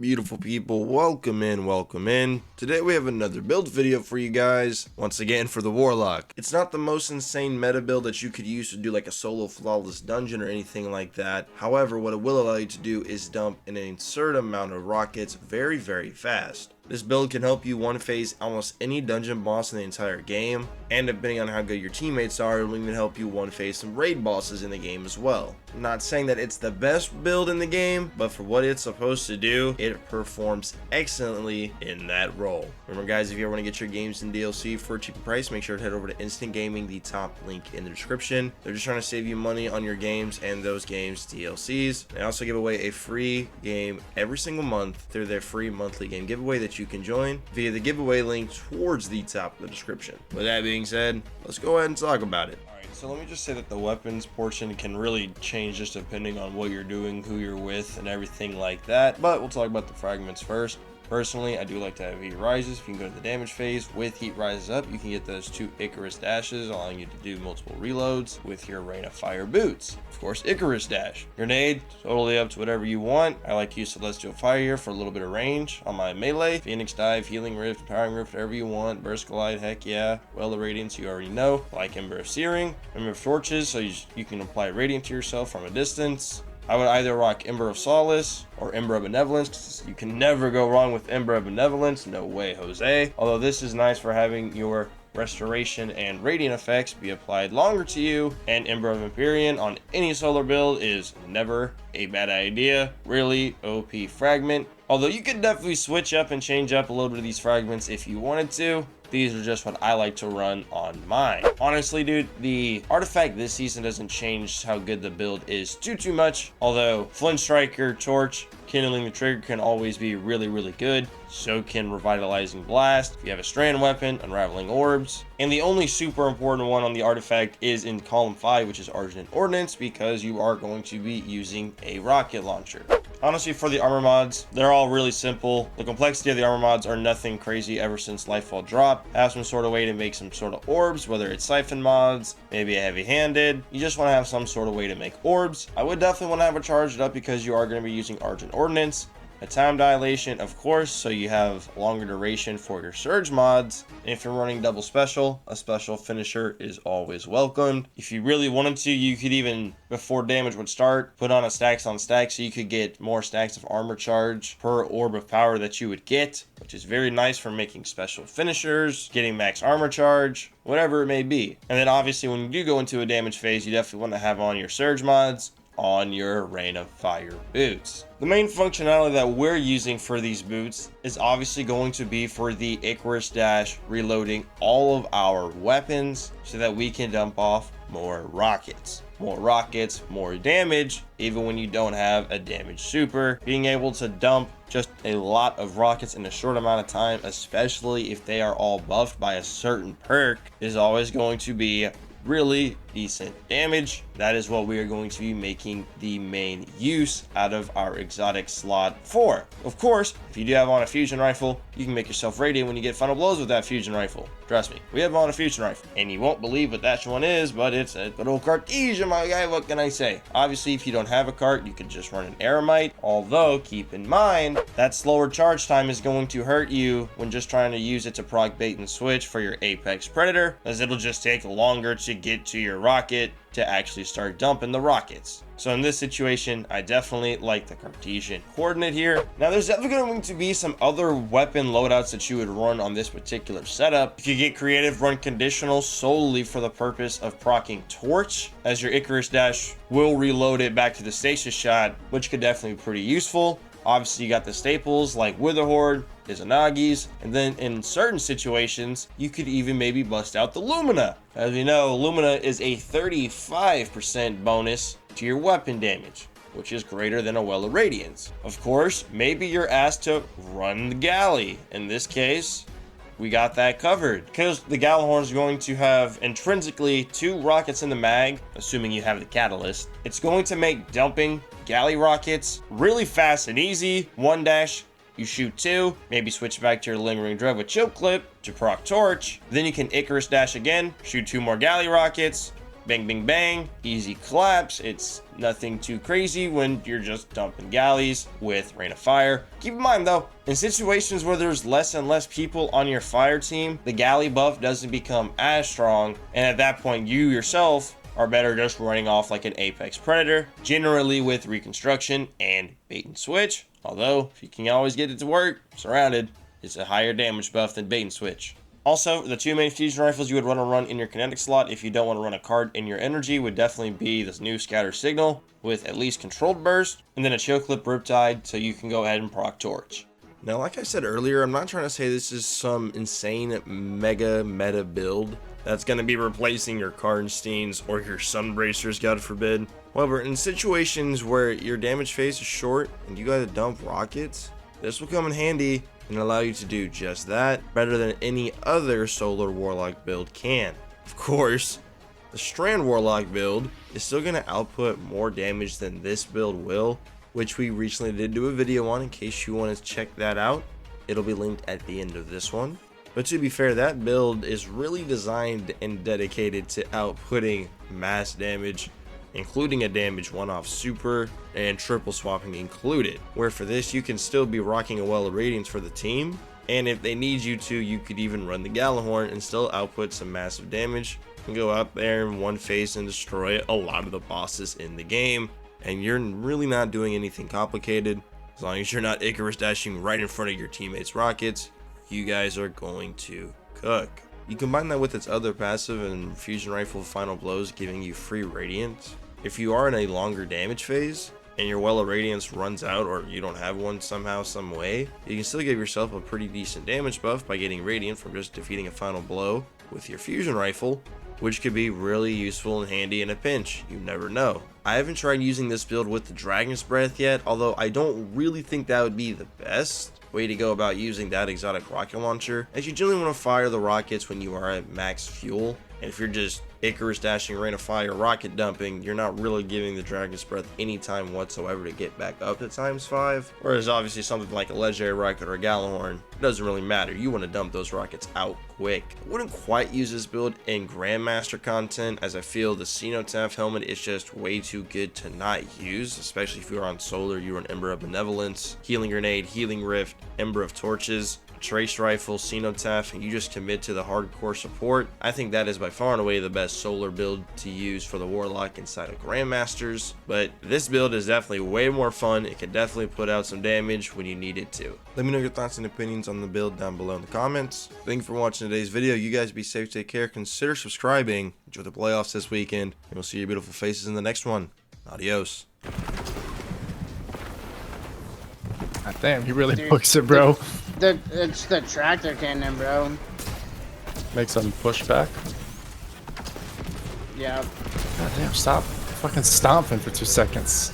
Beautiful people, welcome in, welcome in. Today we have another build video for you guys, once again for the Warlock. It's not the most insane meta build that you could use to do like a solo flawless dungeon or anything like that. However, what it will allow you to do is dump an absurd amount of rockets very fast. This build can help you one-phase almost any dungeon boss in the entire game, and depending on how good your teammates are, it will even help you one-phase some raid bosses in the game as well. I'm not saying that it's the best build in the game, but for what it's supposed to do, it performs excellently in that role. Remember guys, if you ever want to get your games in DLC for a cheaper price, make sure to head over to Instant Gaming, the top link in the description. They're just trying to save you money on your games and those games DLCs. They also give away a free game every single month through their free monthly game giveaway that you can join via the giveaway link towards the top of the description. With that being said, let's go ahead and talk about it. Alright, so let me just say that the weapons portion can really change just depending on what you're doing, who you're with, and everything like that, but we'll talk about the fragments first. Personally, I do like to have heat rises. If you can go to the damage phase with heat rises up, you can get those 2 Icarus dashes, allowing you to do multiple reloads with your rain of fire boots. Of course, Icarus dash. Grenade, totally up to whatever you want. I like to use Celestial Fire here for a little bit of range on my melee. Phoenix Dive, Healing Rift, Powering Rift, whatever you want. Burst Glide, heck yeah. Well of Radiance, you already know. Like Ember of Searing. Ember of Torches, so you can apply Radiant to yourself from a distance. I would either rock Ember of Solace or Ember of Benevolence, because you can never go wrong with Ember of Benevolence. No way, Jose. Although this is nice for having your restoration and radiant effects be applied longer to you, and Ember of Empyrean on any solar build is never a bad idea. Really OP fragment. Although you could definitely switch up and change up a little bit of these fragments if you wanted to. These are just what I like to run on mine. Honestly, dude, the artifact this season doesn't change how good the build is too much. Although Flint Striker, Torch, Kindling the Trigger can always be really good. So can Revitalizing Blast. If you have a strand weapon, Unraveling Orbs. And the only super important one on the artifact is in column 5, which is Argent Ordnance, because you are going to be using a rocket launcher. Honestly, for the armor mods, they're all really simple. The complexity of the armor mods are nothing crazy ever since Lightfall dropped. Have some sort of way to make some sort of orbs, whether it's siphon mods, maybe a heavy-handed. You just want to have some sort of way to make orbs. I would definitely want to have it charged up because you are going to be using Argent Ordnance. A time dilation, of course, so you have longer duration for your surge mods. And if you're running double special, a special finisher is always welcome. If you really wanted to, you could even, before damage would start, put on a stacks on stacks so you could get more stacks of armor charge per orb of power that you would get, which is very nice for making special finishers, getting max armor charge, whatever it may be. And then obviously when you do go into a damage phase, you definitely want to have on your surge mods, on your rain of fire boots. The main functionality that we're using for these boots is obviously going to be for the Icarus dash, reloading all of our weapons so that we can dump off more rockets. More rockets, more damage, even when you don't have a damage super. Being able to dump just a lot of rockets in a short amount of time, especially if they are all buffed by a certain perk, is always going to be really decent damage. That is what we are going to be making the main use out of our exotic slot for. Of course, if you do have on a fusion rifle, you can make yourself radiant when you get final blows with that fusion rifle. Trust me, we have on a fusion rifle, and you won't believe what that one is, but it's a good old Cartesian, my guy. What can I say? Obviously, if you don't have a cart, you could just run an Aramite. Although, keep in mind that slower charge time is going to hurt you when just trying to use it to proc bait and switch for your Apex Predator, as it'll just take longer to get to your rocket to actually start dumping the rockets. So in this situation, I definitely like the Cartesian coordinate here. Now there's definitely going to be some other weapon loadouts that you would run on this particular setup. If you get creative, run conditional solely for the purpose of proccing Torch, as your Icarus dash will reload it back to the stasis shot, which could definitely be pretty useful. Obviously, you got the staples like Witherhoard, Izanagi's, and then in certain situations, you could even maybe bust out the Lumina. As you know, Lumina is a 35% bonus to your weapon damage, which is greater than a Well of Radiance. Of course, maybe you're asked to run the Galley. In this case, we got that covered, because the Gallahorn is going to have intrinsically 2 rockets in the mag, assuming you have the catalyst. It's going to make dumping galley rockets really fast and easy. 1 dash, you shoot 2, maybe switch back to your lingering dread with chill clip to proc torch. Then you can Icarus dash again, shoot 2 more galley rockets, Bang, bang, bang, easy collapse. It's nothing too crazy when you're just dumping galleys with Rain of Fire. Keep in mind though, in situations where there's less and less people on your fire team, the galley buff doesn't become as strong, and at that point you yourself are better just running off like an Apex Predator, generally with reconstruction and bait and switch. Although, if you can always get it to work, surrounded, it's a higher damage buff than bait and switch. Also, the two main fusion rifles you would want to run in your kinetic slot if you don't want to run a card in your energy would definitely be this new Scatter Signal with at least controlled burst, and then a Chill Clip Riptide so you can go ahead and proc Torch. Now, like I said earlier, I'm not trying to say this is some insane mega meta build that's going to be replacing your Karnsteins or your Sunbracers, God forbid. However, in situations where your damage phase is short and you gotta dump rockets, this will come in handy and allow you to do just that better than any other Solar Warlock build can. Of course, the Strand Warlock build is still going to output more damage than this build will, which we recently did do a video on in case you want to check that out. It'll be linked at the end of this one. But to be fair, that build is really designed and dedicated to outputting mass damage, including a damage one-off super and triple swapping included, where for this you can still be rocking a Well of Radiance for the team, and if they need you to, you could even run the Gallahorn and still output some massive damage and go out there in one phase and destroy a lot of the bosses in the game, and you're really not doing anything complicated. As long as you're not Icarus dashing right in front of your teammates' rockets, you guys are going to cook. You combine that with its other passive and Fusion Rifle Final Blows giving you free Radiance. If you are in a longer damage phase and your Well of Radiance runs out or you don't have one somehow, some way, you can still give yourself a pretty decent damage buff by getting Radiant from just defeating a Final Blow with your Fusion Rifle, which could be really useful and handy in a pinch. You never know. I haven't tried using this build with the Dragon's Breath yet, although I don't really think that would be the best way to go about using that exotic rocket launcher, as you generally want to fire the rockets when you are at max fuel, and if you're just Icarus dashing, Rain of Fire, rocket dumping, you're not really giving the Dragon's Breath any time whatsoever to get back up to ×5, whereas obviously something like a legendary rocket or a Gallahorn, it doesn't really matter. You want to dump those rockets out quick. I wouldn't quite use this build in Grandmaster content, as I feel the Cenotaph helmet is just way too good to not use, especially if you're on Solar. You run Ember of Benevolence, Healing Grenade, Healing Rift, Ember of Torches, Trace Rifle, Cenotaph, and you just commit to the hardcore support. I think that is by far and away the best Solar build to use for the Warlock inside of Grandmasters, but this build is definitely way more fun. It can definitely put out some damage when you need it to. Let me know your thoughts and opinions on the build down below in the comments. Thank you for watching today's video. You guys be safe, take care, consider subscribing, enjoy the playoffs this weekend, and we'll see your beautiful faces in the next one. Adios. God damn, he really books it, bro. It's the tractor cannon, bro. Make some pushback. Yeah. God damn, stop fucking stomping for 2 seconds.